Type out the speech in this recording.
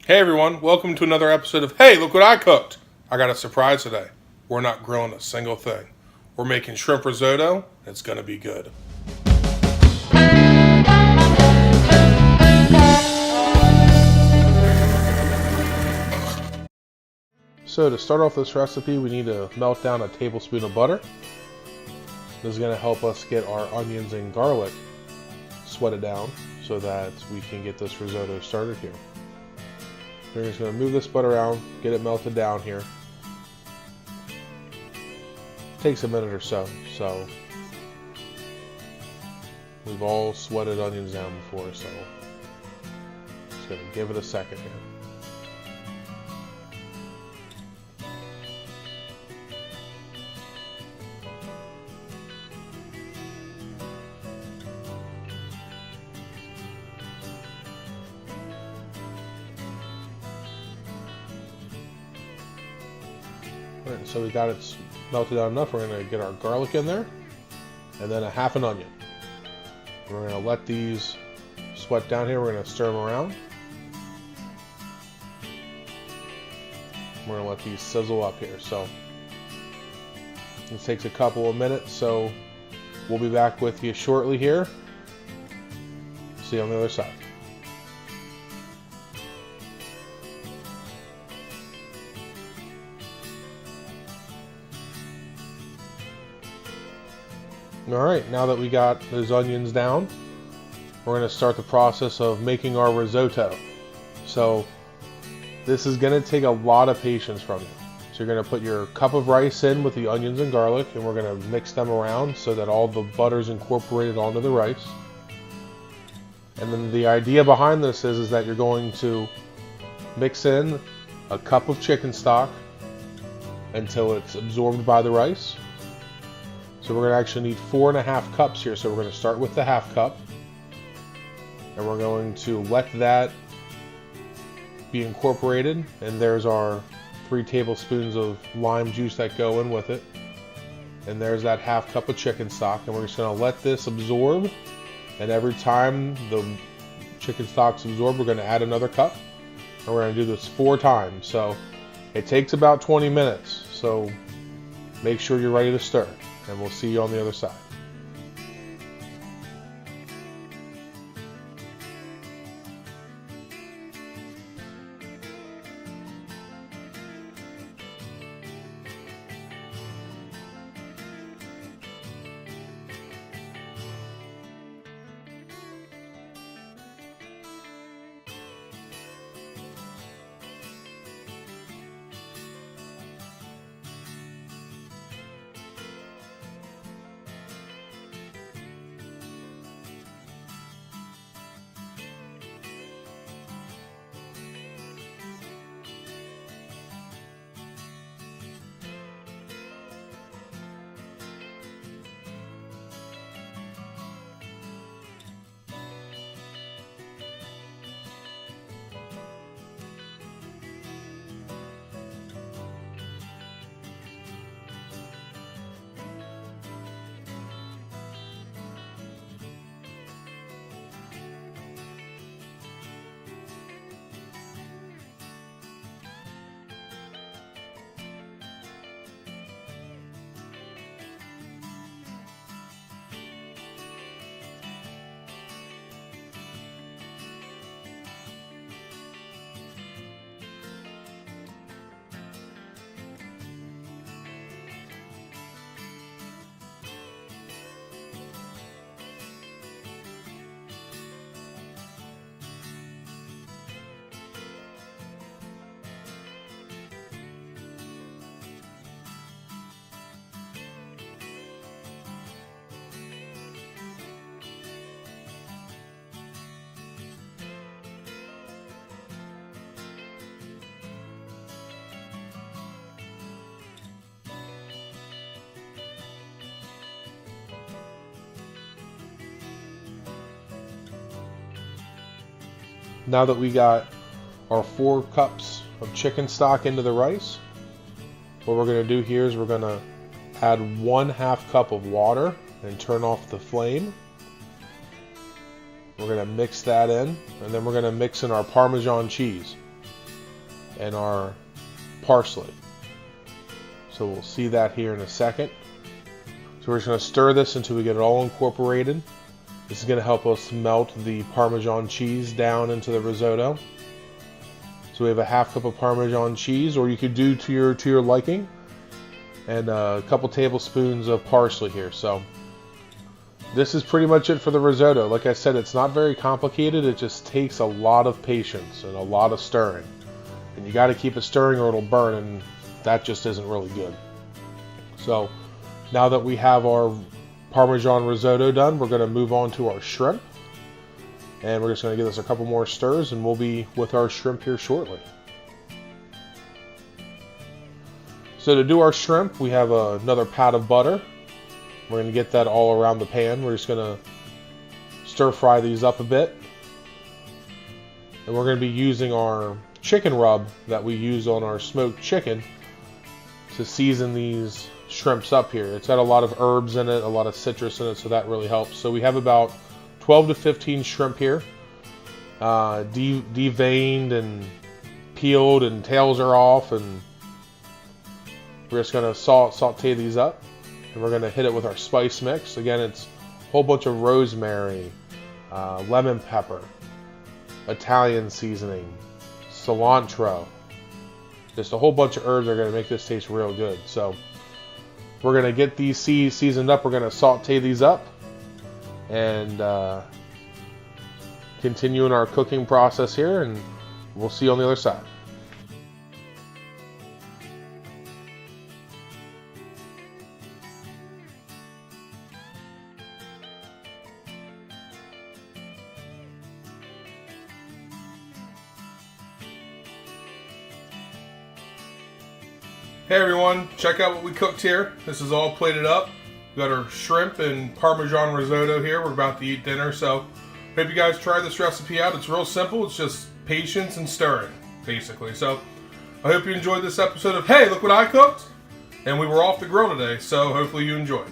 Hey everyone, welcome to another episode of Hey, Look What I Cooked! I got a surprise today. We're not grilling a single thing. We're making shrimp risotto. It's gonna be good. So to start off this recipe, we need to melt down a tablespoon of butter. This is gonna help us get our onions and garlic sweated down so that we can get this risotto started here. We're just going to move this butter around, get it melted down here. Takes a minute or so. So we've all sweated onions down before, so just going to give it a second here. Alright, so we got it melted down enough. We're going to get our garlic in there, and then a half an onion. We're going to let these sweat down here. We're going to stir them around. We're going to let these sizzle up here. So this takes a couple of minutes, so we'll be back with you shortly here. See you on the other side. Alright, now that we got those onions down, we're going to start the process of making our risotto. So this is going to take a lot of patience from you. So you're going to put your cup of rice in with the onions and garlic, and we're going to mix them around so that all the butter's incorporated onto the rice. And then the idea behind this is that you're going to mix in a cup of chicken stock until it's absorbed by the rice. So we're going to actually need 4.5 cups here. So we're going to start with the half cup, and we're going to let that be incorporated. And there's our 3 tablespoons of lime juice that go in with it. And there's that half cup of chicken stock. And we're just going to let this absorb. And every time the chicken stock's absorbed, we're going to add another cup. And we're going to do this 4 times. So it takes about 20 minutes. So make sure you're ready to stir. And we'll see you on the other side. Now that we got our 4 cups of chicken stock into the rice, what we're going to do here is we're going to add 1/2 cup of water and turn off the flame. We're going to mix that in, and then we're going to mix in our Parmesan cheese. and our parsley. So we'll see that here in a second. So we're just going to stir this until we get it all incorporated. This is going to help us melt the Parmesan cheese down into the risotto. So we have a half cup of Parmesan cheese, or you could do to your liking, and a couple tablespoons of parsley here. So this is pretty much it for the risotto. Like I said, it's not very complicated. It just takes a lot of patience and a lot of stirring. And you got to keep it stirring or it'll burn, and that just isn't really good. So now that we have our Parmesan risotto done, we're going to move on to our shrimp. And we're just going to give this a couple more stirs, and we'll be with our shrimp here shortly. So to do our shrimp, we have another pat of butter. We're going to get that all around the pan. We're just going to stir fry these up a bit. And we're going to be using our chicken rub that we use on our smoked chicken to season these shrimps up here. It's got a lot of herbs in it, a lot of citrus in it, so that really helps. So we have about 12 to 15 shrimp here, deveined and peeled, and tails are off, and we're just going to saute these up, and we're going to hit it with our spice mix. Again, it's a whole bunch of rosemary, lemon pepper, Italian seasoning, cilantro, just a whole bunch of herbs that are going to make this taste real good. So we're going to get these seasoned up. We're going to saute these up and continue in our cooking process here, and we'll see you on the other side. Hey everyone, check out what we cooked here. This is all plated up. We got our shrimp and Parmesan risotto here. We're about to eat dinner, so hope you guys try this recipe out. It's real simple. It's just patience and stirring, basically. So I hope you enjoyed this episode of Hey, Look What I Cooked. And we were off the grill today, so hopefully you enjoyed.